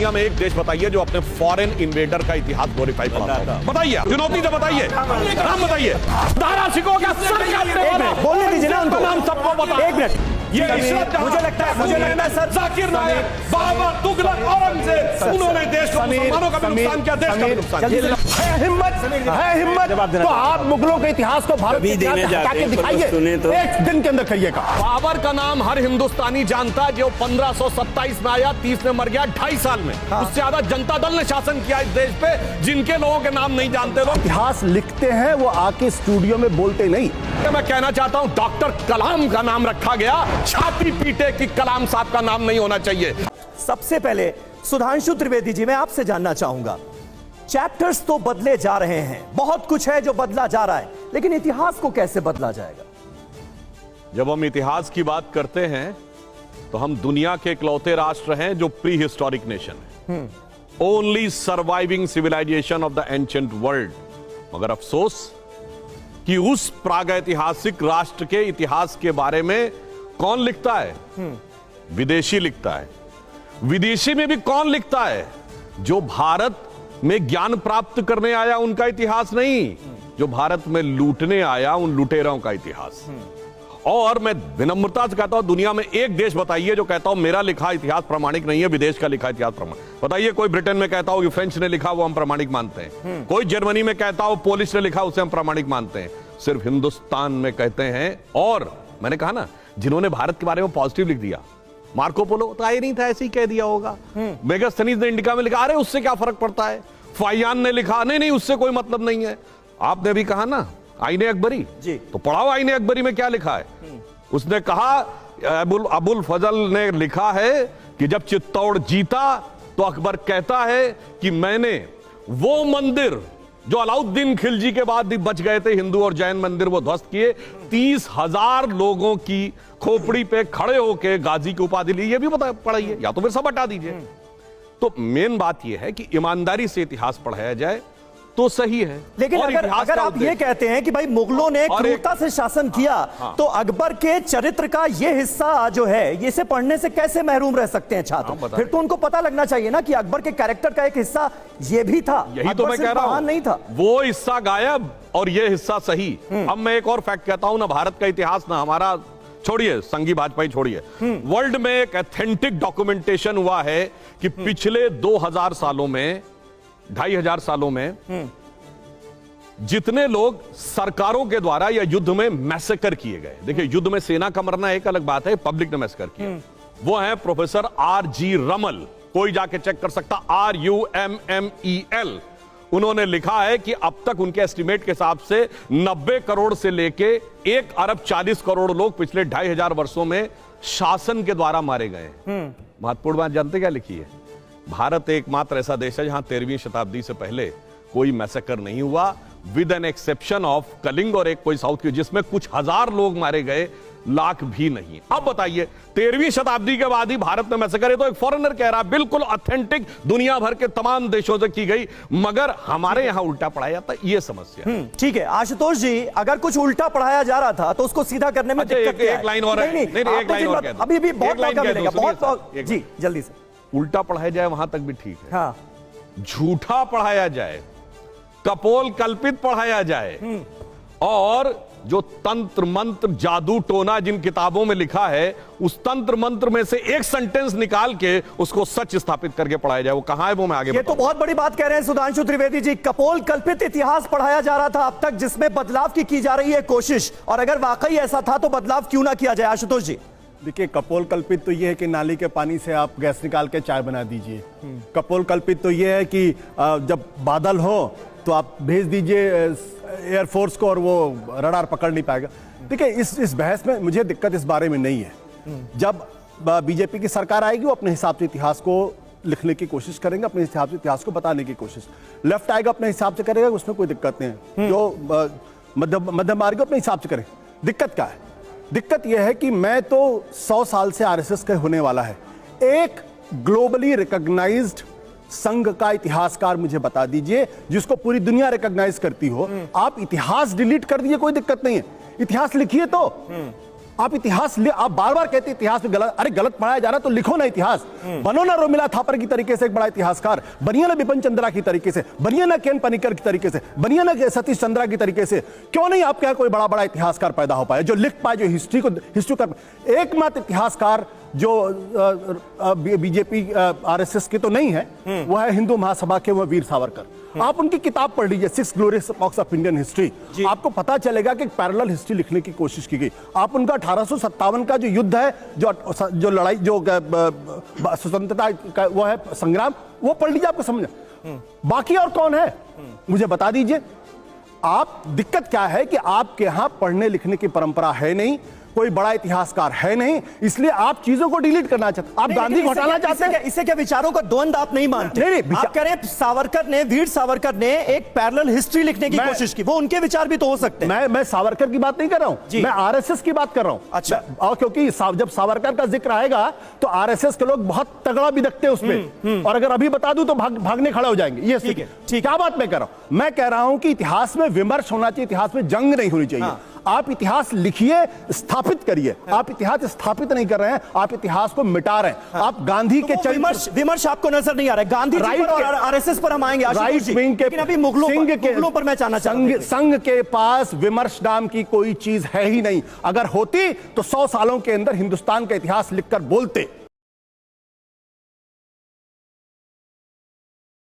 दुनिया में एक देश बताइए जो अपने फॉरेन इन्वेडर का इतिहास ग्लोरीफाई कराता है। बताइए, चुनौती से बताइए, नाम बताइए। दारा सिकों का सर काटने वाला, बोलने दीजिए ना उनको, नाम सबको पता। एक मिनट, ये मुझे लगता है सर जाकिर नायक, बाबर, तुगलक, औरंगजेब, उन्होंने देश को, मुसलमानों का भी नुकसान किया, देश का भी नुकसान किया। है हिम्मत तो आप मुगलों के इतिहास को भारत के इतिहास में हटा के दिखाइए, एक दिन के अंदर करिएगा। बाबर का नाम हर हिंदुस्तानी जानता है, जो 1527 में आया, 30 में मर गया, 2.5 साल में। उससे ज्यादा जनता दल ने शासन किया इस देश पे, जिनके लोगों के नाम नहीं जानते लोग। इतिहास लिखते हैं, वो आके स्टूडियो में बोलते नहीं। मैं कहना चाहता हूं, डॉक्टर कलाम का नाम रखा गया, छाती पीटे कि कलाम साहब का नाम नहीं होना चाहिए। सबसे पहले सुधांशु त्रिवेदी जी, मैं आपसे जानना चाहूंगा, चैप्टर्स तो बदले जा रहे हैं, बहुत कुछ है जो बदला जा रहा है, लेकिन इतिहास को कैसे बदला जाएगा? जब हम इतिहास की बात करते हैं तो हम दुनिया के इकलौते राष्ट्र हैं जो प्री हिस्टोरिक नेशन है, only surviving civilization of the ancient world. मगर अफसोस कि उस प्रागैतिहासिक राष्ट्र के इतिहास के बारे में कौन लिखता है? विदेशी लिखता है। विदेशी में भी कौन लिखता है? जो भारत में ज्ञान प्राप्त करने आया उनका इतिहास नहीं, जो भारत में लूटने आया उन लुटेरों का इतिहास। और मैं विनम्रता से कहता हूं, दुनिया में एक देश बताइए जो कहता हूं मेरा लिखा इतिहास प्रामाणिक नहीं है, विदेश का लिखा इतिहास प्रामाणिक। बताइए, कोई ब्रिटेन में कहता हो कि फ्रेंच ने लिखा वो हम प्रामाणिक मानते हैं, कोई जर्मनी में कहता हो पोलिश ने लिखा उसे हम प्रामाणिक मानते हैं, सिर्फ हिंदुस्तान में कहते हैं। और मैंने कहा ना, जिन्होंने भारत के बारे में पॉजिटिव लिख दिया, मार्को पोलो तो आया नहीं था, ऐसे ही कह दिया होगा। मेगास्थनीज ने इंडिका में लिखा, अरे उससे क्या फर्क पड़ता है। फाइयान ने लिखा, नहीं नहीं उससे कोई मतलब नहीं है। आपने भी कहा ना आईने अकबरी जी, तो पढ़ाओ आईने अकबरी में क्या लिखा है। उसने कहा, अबुल फजल ने लिखा है कि जब चित्तौड़ जीता तो अकबर कहता है कि मैंने वो मंदिर जो अलाउद्दीन खिलजी के बाद भी बच गए थे, हिंदू और जैन मंदिर, वो ध्वस्त किए, 30,000 लोगों की खोपड़ी पे खड़े होकर गाजी की उपाधि ली। ये भी पढ़ाइए, या तो फिर सब हटा दीजिए। तो मेन बात यह है कि ईमानदारी से इतिहास पढ़ाया जाए तो सही है। लेकिन अगर आप ये कहते हैं कि भाई मुगलों ने क्रूरता से शासन किया, तो अकबर के चरित्र का ये हिस्सा जो है, इसे पढ़ने से कैसे महरूम रह सकते हैं छात्र? फिर तो उनको पता लगना चाहिए ना कि अकबर के कैरेक्टर का एक हिस्सा ये भी था। यही तो मैं कह रहा हूं, नहीं था वो हिस्सा गायब और ये हिस्सा सही। अब मैं एक और फैक्ट कहता हूं ना, भारत का इतिहास ना हमारा छोड़िए, संघी भाजपाई छोड़िए, वर्ल्ड में एक ऑथेंटिक डॉक्यूमेंटेशन हुआ है कि पिछले 2000 सालों में, 2500 सालों में जितने लोग सरकारों के द्वारा या युद्ध में मैसेकर किए गए। देखिए, युद्ध में सेना का मरना एक अलग बात है, पब्लिक ने मैसेकर किया। वो है प्रोफेसर R.G. रमल, कोई जाके चेक कर सकता, RUMMEL। उन्होंने लिखा है कि अब तक उनके एस्टिमेट के हिसाब से 90 करोड़ से लेके 1 अरब 40 करोड़ लोग पिछले 2500 वर्षों में शासन के द्वारा मारे गए। महत्वपूर्ण बात जानते क्या लिखी है? भारत एकमात्र ऐसा देश है जहां 13वीं शताब्दी से पहले कोई मैसेकर नहीं हुआ, with an exception of Kalinga और एक कोई साउथ की, जिसमें कुछ हजार लोग मारे गए, लाख भी नहीं। अब बताइए, 13वीं शताब्दी के बाद ही भारत में मैसेकर है, तो एक फॉरेनर कह रहा, बिल्कुल ऑथेंटिक, दुनिया भर के तमाम देशों से की गई, मगर हमारे यहां उल्टा पढ़ाया जाता, ये समस्या। ठीक है आशुतोष जी, अगर कुछ उल्टा पढ़ाया जा रहा था तो उसको सीधा करने में दिक्कत एक लाइन और है, एक लाइन और अभी भी बहुत मौका मिलेगा, बहुत जी, जल्दी से। उल्टा पढ़ाया जाए वहां तक भी ठीक है, हाँ। झूठा पढ़ाया जाए, कपोल कल्पित पढ़ाया जाए, और जो तंत्र मंत्र जादू टोना जिन किताबों में लिखा है, उस तंत्र मंत्र में से एक सेंटेंस निकाल के उसको सच स्थापित करके पढ़ाया जाए, वो कहां है वो मैं आगे ये तो बहुत बड़ी बात कह रहे हैं सुधांशु त्रिवेदी जी। कपोल कल्पित इतिहास पढ़ाया जा रहा था अब तक, जिसमें बदलाव की जा रही है कोशिश, और अगर वाकई ऐसा था तो बदलाव क्यों ना किया जाए? आशुतोष जी, देखिए, कपोल कल्पित तो ये है कि नाली के पानी से आप गैस निकाल के चाय बना दीजिए। कपोल कल्पित तो ये है कि जब बादल हो तो आप भेज दीजिए एयरफोर्स को और वो रडार पकड़ नहीं पाएगा। देखिए, इस बहस में मुझे दिक्कत इस बारे में नहीं है। जब बीजेपी की सरकार आएगी, वो अपने हिसाब से इतिहास को लिखने की कोशिश करेंगे, अपने हिसाब से इतिहास को बताने की कोशिश। लेफ्ट आएगा अपने हिसाब से करेगा, उसमें कोई दिक्कत नहीं है। जो मध्यम मार्ग अपने हिसाब से करें। दिक्कत क्या है? दिक्कत यह है कि मैं तो 100 साल से आरएसएस का होने वाला है, एक ग्लोबली रिकॉग्नाइज्ड संघ का इतिहासकार मुझे बता दीजिए जिसको पूरी दुनिया रिकॉग्नाइज करती हो। आप इतिहास डिलीट कर दिए, कोई दिक्कत नहीं है, इतिहास लिखिए तो। आप इतिहास आप बार बार कहते हैं इतिहास में गलत, अरे गलत पढ़ाया जा रहा तो लिखो ना इतिहास, बनो ना रोमिला थापर की तरीके से एक बड़ा इतिहासकार, बनिए ना बिपिन चंद्रा की तरीके से, बनिए ना केन पनिकर की तरीके से, बनिए ना सतीश चंद्रा की तरीके से। क्यों नहीं आपके यहाँ कोई बड़ा बड़ा इतिहासकार पैदा हो पाए जो लिख पाए, जो हिस्ट्री कर। एकमात्र इतिहासकार जो बीजेपी आरएसएस के तो नहीं है, वह है हिंदू महासभा के, वह वीर सावरकर। आप उनकी किताब पढ़ लीजिए, 6 glorious epochs of Indian history, आपको पता चलेगा कि पैरेलल हिस्ट्री लिखने की कोशिश की गई। आप उनका 1857 का जो युद्ध है, जो लड़ाई, जो स्वतंत्रता का वो है संग्राम, वो पढ़ लीजिए, आपको समझ। बाकी और कौन है मुझे बता दीजिए। आप दिक्कत क्या है कि आपके यहां पढ़ने लिखने की परंपरा है नहीं, कोई बड़ा इतिहासकार है नहीं, इसलिए आप चीजों को डिलीट करना चाहते हैं। आप गांधी घोटाला चाहते हैं, इससे क्या विचारों का द्वंद आप नहीं मानते? नहीं, आप कह रहे हैं सावरकर ने, वीर सावरकर ने एक पैरेलल हिस्ट्री लिखने की कोशिश की, वो उनके विचार भी तो हो सकते हैं। मैं सावरकर की बात नहीं कर रहा हूं, मैं आरएसएस की बात कर रहा हूं। अच्छा, और क्योंकि जब सावरकर का जिक्र आएगा तो आरएसएस के लोग बहुत तगड़ा भी दिखते हैं उसमें, और अगर अभी बता दूं तो भागने खड़े हो जाएंगे। ये ठीक है, क्या बात मैं कर रहा हूं? मैं कह रहा हूं कि इतिहास में विमर्श होना चाहिए, इतिहास में जंग नहीं होनी चाहिए। आप इतिहास लिखिए, स्थापित करिए। आप इतिहास स्थापित नहीं कर रहे हैं, आप इतिहास को मिटा रहे हैं। आप गांधी के विमर्श आपको नजर नहीं आ रहा है। गांधी जी पर और आरएसएस पर हम आएंगे, राइट विंग के, लेकिन अभी मुगलों पर मैं जानना चाहूंगा। संघ के पास विमर्श नाम की कोई चीज है ही नहीं। अगर होती तो 100 सालों के अंदर हिंदुस्तान का इतिहास लिखकर बोलते।